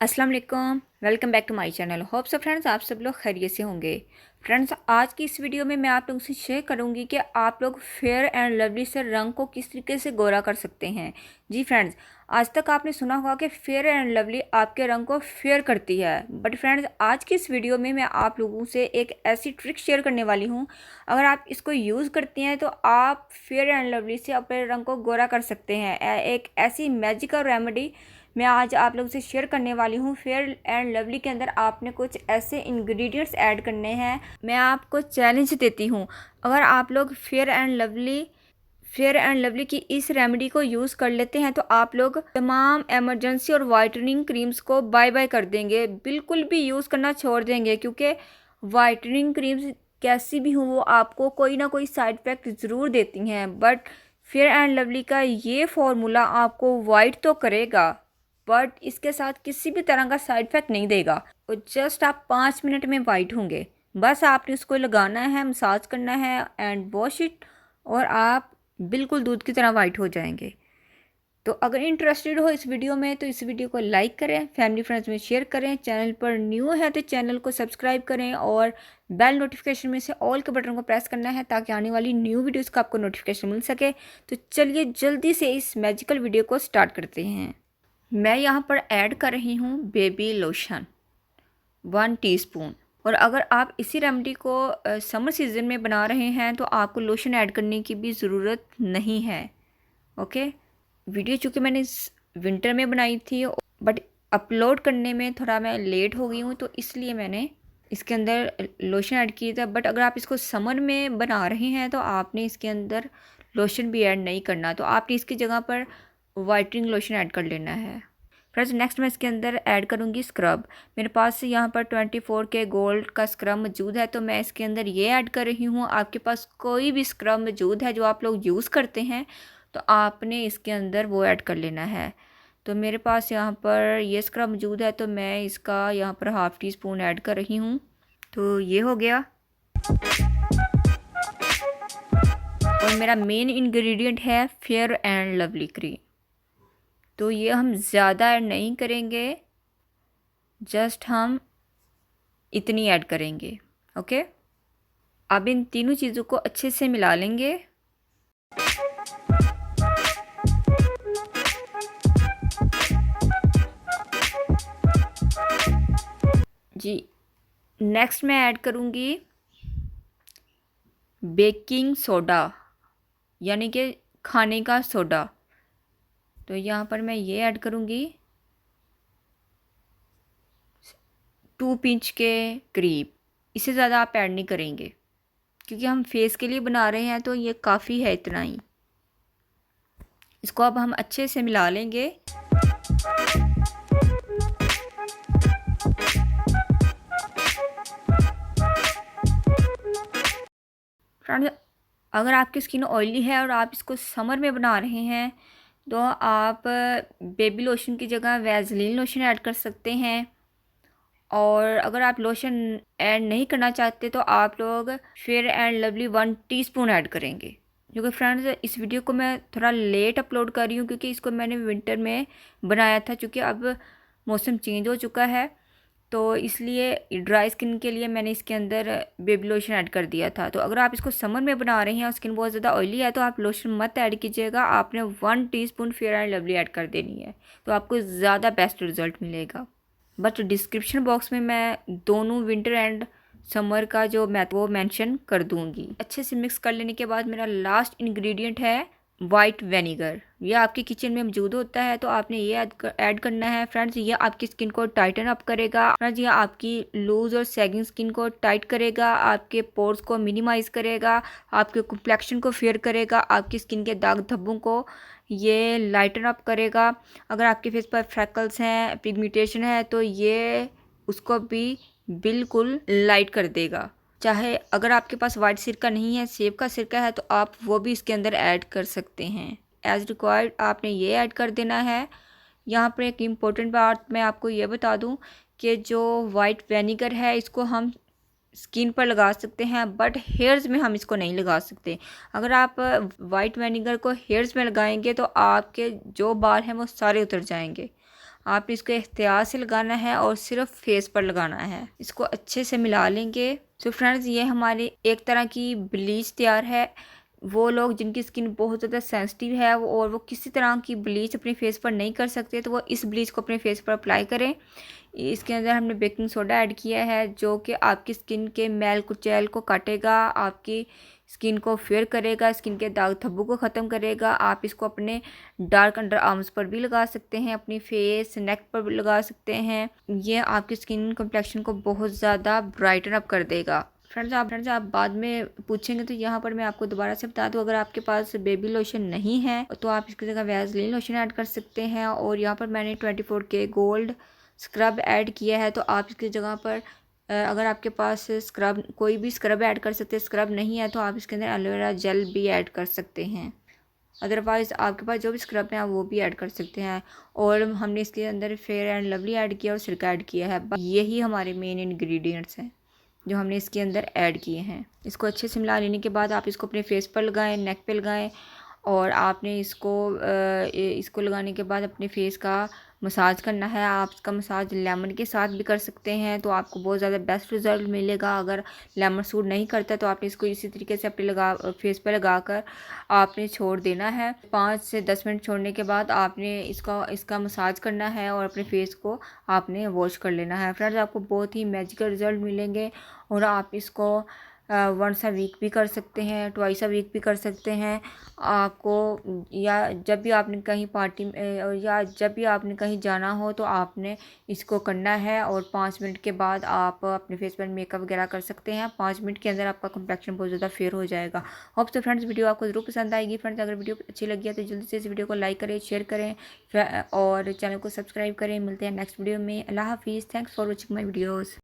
अस्सलाम वालेकुम, welcome back to my channel. Hope so friends आप सब लोग खैरियत से होंगे। फ्रेंड्स आज की इस वीडियो में मैं आप लोगों से शेयर करूंगी कि आप लोग फेयर एंड लवली से रंग को किस तरीके से गोरा कर सकते हैं। जी फ्रेंड्स, आज तक आपने सुना होगा कि फेयर एंड लवली आपके रंग को फेयर करती है, बट फ्रेंड्स आज की इस वीडियो में मैं आप लोगों से एक ऐसी ट्रिक शेयर करने वाली हूँ। अगर आप इसको यूज़ करते हैं तो आप फेयर एंड लवली से अपने रंग को गोरा कर सकते हैं। एक ऐसी मैजिकल रेमेडी मैं आज आप लोगों से शेयर करने वाली हूँ। फेयर एंड लवली के अंदर आपने कुछ ऐसे इंग्रेडिएंट्स ऐड करने हैं। मैं आपको चैलेंज देती हूँ, अगर आप लोग फेयर एंड लवली की इस रेमेडी को यूज़ कर लेते हैं तो आप लोग तमाम इमरजेंसी और वाइटनिंग क्रीम्स को बाय बाय कर देंगे, बिल्कुल भी यूज़ करना छोड़ देंगे। क्योंकि वाइटनिंग क्रीम्स कैसी भी हों वो आपको कोई ना कोई साइड इफ़ेक्ट ज़रूर देती हैं, बट फेयर एंड लवली का ये फॉर्मूला आपको वाइट तो करेगा बट इसके साथ किसी भी तरह का साइड इफेक्ट नहीं देगा। और जस्ट आप 5 मिनट में वाइट होंगे। बस आपने उसको लगाना है, मसाज करना है एंड वॉश इट, और आप बिल्कुल दूध की तरह वाइट हो जाएंगे। तो अगर इंटरेस्टेड हो इस वीडियो में तो इस वीडियो को लाइक करें, फैमिली फ्रेंड्स में शेयर करें, चैनल पर न्यू है तो चैनल को सब्सक्राइब करें और बेल नोटिफिकेशन में से ऑल के बटन को प्रेस करना है ताकि आने वाली न्यू वीडियोस का आपको नोटिफिकेशन मिल सके। तो चलिए जल्दी से इस मैजिकल वीडियो को स्टार्ट करते हैं। मैं यहाँ पर ऐड कर रही हूँ बेबी लोशन 1 टीस्पून। और अगर आप इसी रेमेडी को समर सीज़न में बना रहे हैं तो आपको लोशन ऐड करने की भी ज़रूरत नहीं है। ओके, वीडियो चूँकि मैंने इस विंटर में बनाई थी बट अपलोड करने में थोड़ा मैं लेट हो गई हूँ, तो इसलिए मैंने इसके अंदर लोशन ऐड किया था। बट अगर आप इसको समर में बना रहे हैं तो आपने इसके अंदर लोशन भी ऐड नहीं करना, तो आपने इसकी जगह पर वाइटनिंग लोशन ऐड कर लेना है। फ्रेंड्स नेक्स्ट मैं इसके अंदर ऐड करूँगी स्क्रब। मेरे पास यहाँ पर 24K गोल्ड का स्क्रब मौजूद है, तो मैं इसके अंदर ये ऐड कर रही हूँ। आपके पास कोई भी स्क्रब मौजूद है जो आप लोग यूज़ करते हैं तो आपने इसके अंदर वो ऐड कर लेना है। तो मेरे पास यहाँ पर ये स्क्रब मौजूद है तो मैं इसका यहाँ पर 1/2 टीस्पून ऐड कर रही हूँ। तो ये हो गया। और मेरा मेन इंग्रेडिएंट है फेयर एंड लवली क्रीम। तो ये हम ज़्यादा ऐड नहीं करेंगे, जस्ट हम इतनी ऐड करेंगे। ओके, अब इन तीनों चीज़ों को अच्छे से मिला लेंगे। जी, नेक्स्ट मैं ऐड करूँगी बेकिंग सोडा, यानी कि खाने का सोडा। तो यहाँ पर मैं ये ऐड करूँगी 2 पिंच के करीब। इससे ज़्यादा आप ऐड नहीं करेंगे क्योंकि हम फेस के लिए बना रहे हैं, तो ये काफ़ी है इतना ही। इसको अब हम अच्छे से मिला लेंगे। फ्रेंड्स अगर आपकी स्किन ऑयली है और आप इसको समर में बना रहे हैं तो आप बेबी लोशन की जगह वैसलीन लोशन ऐड कर सकते हैं। और अगर आप लोशन ऐड नहीं करना चाहते तो आप लोग fair and lovely 1 teaspoon add करेंगे। क्योंकि फ्रेंड्स इस वीडियो को मैं थोड़ा लेट अपलोड कर रही हूँ क्योंकि इसको मैंने विंटर में बनाया था, क्योंकि अब मौसम चेंज हो चुका है तो इसलिए ड्राई स्किन के लिए मैंने इसके अंदर बेबी लोशन ऐड कर दिया था। तो अगर आप इसको समर में बना रहे हैं और स्किन बहुत ज़्यादा ऑयली है तो आप लोशन मत ऐड कीजिएगा, आपने 1 teaspoon fair and lovely add कर देनी है, तो आपको ज़्यादा बेस्ट रिज़ल्ट मिलेगा। बट डिस्क्रिप्शन बॉक्स में मैं दोनों विंटर एंड समर का जो वो मेंशन कर दूंगी। अच्छे से मिक्स कर लेने के बाद मेरा लास्ट इंग्रेडिएंट है वाइट विनेगर। ये आपके किचन में मौजूद होता है तो आपने ये ऐड करना है। फ्रेंड्स ये आपकी स्किन को टाइटन अप करेगा। फ्रेंड्स ये आपकी लूज और सैगिंग स्किन को टाइट करेगा, आपके पोर्स को मिनिमाइज करेगा, आपके कॉम्प्लेक्शन को फेयर करेगा, आपकी स्किन के दाग धब्बों को ये लाइटन अप करेगा। अगर आपके फेस पर फ्रैकल्स हैं, पिगमेंटेशन है, तो ये उसको भी बिल्कुल लाइट कर देगा। चाहे अगर आपके पास वाइट सिरका नहीं है, सेब का सिरका है, तो आप वो भी इसके अंदर ऐड कर सकते हैं। एज़ रिक्वायर्ड आपने ये ऐड कर देना है। यहाँ पर एक इम्पोर्टेंट बात मैं आपको ये बता दूँ कि जो वाइट विनेगर है इसको हम स्किन पर लगा सकते हैं बट हेयर्स में हम इसको नहीं लगा सकते। अगर आप वाइट विनेगर को हेयर्स में लगाएंगे तो आपके जो बाल हैं वो सारे उतर जाएंगे। आपने इसको एहतियात से लगाना है और सिर्फ फेस पर लगाना है। इसको अच्छे से मिला लेंगे। तो फ्रेंड्स, ये हमारी एक तरह की ब्लीच तैयार है। वो लोग जिनकी स्किन बहुत ज़्यादा सेंसिटिव है और वो किसी तरह की ब्लीच अपने फेस पर नहीं कर सकते, तो वो इस ब्लीच को अपने फेस पर अप्लाई करें। इसके अंदर हमने बेकिंग सोडा ऐड किया है, जो कि आपकी स्किन के मैल कुचैल को काटेगा, आपकी स्किन को फेयर करेगा, स्किन के दाग धब्बों को ख़त्म करेगा। आप इसको अपने डार्क अंडर आर्म्स पर भी लगा सकते हैं, अपनी फेस नेक पर भी लगा सकते हैं। ये आपकी स्किन कम्प्लेक्शन को बहुत ज़्यादा ब्राइटन अप कर देगा। फ्रेंड्स, आप बाद में पूछेंगे तो यहाँ पर मैं आपको दोबारा से बता दूँ, अगर आपके पास बेबी लोशन नहीं है तो आप इसकी जगह वैसलीन लोशन ऐड कर सकते हैं। और यहाँ पर मैंने 24K गोल्ड स्क्रब ऐड किया है, तो आप इसकी जगह पर अगर आपके पास स्क्रब कोई भी स्क्रब ऐड कर सकते हैं, स्क्रब नहीं है तो आप इसके अंदर एलोवेरा जेल भी ऐड कर सकते हैं। अदरवाइज़ आपके पास जो भी स्क्रब है आप वो भी ऐड कर सकते हैं। और हमने इसके अंदर फेयर एंड लवली ऐड किया और सिरका ऐड किया है। यही हमारे मेन इंग्रेडिएंट्स हैं जो हमने इसके अंदर ऐड किए हैं। इसको अच्छे से मिला लेने के बाद आप इसको अपने फेस पर लगाएं, नेक पे लगाएं। और आपने इसको लगाने के बाद अपने फेस का मसाज करना है। आप इसका मसाज लेमन के साथ भी कर सकते हैं, तो आपको बहुत ज़्यादा बेस्ट रिजल्ट मिलेगा। अगर लेमन सूट नहीं करता तो आपने इसको इसी तरीके से अपने फेस पर लगा कर आपने छोड़ देना है। 5 से 10 मिनट छोड़ने के बाद आपने इसका मसाज करना है और अपने फेस को आपने वॉश कर लेना है। फ्रेंड्स, आपको बहुत ही मैजिकल रिजल्ट मिलेंगे। और आप इसको वंस अ वीक भी कर सकते हैं, ट्वाइस अ वीक भी कर सकते हैं। आपको या जब भी आपने कहीं पार्टी या जब भी आपने कहीं जाना हो तो आपने इसको करना है। और 5 मिनट के बाद आप अपने फेस पर मेकअप वगैरह कर सकते हैं। 5 मिनट के अंदर आपका कम्प्लेक्शन बहुत ज़्यादा फेयर हो जाएगा। होप तो फ्रेंड्स, वीडियो आपको ज़रूर पसंद आएगी। फ्रेंड्स, अगर वीडियो अच्छी लगी है तो जल्दी से इस वीडियो को लाइक करें, शेयर करें और चैनल को सब्सक्राइब करें। मिलते हैं नेक्स्ट वीडियो में। अल्लाह हाफिज़। Thanks for watching my videos.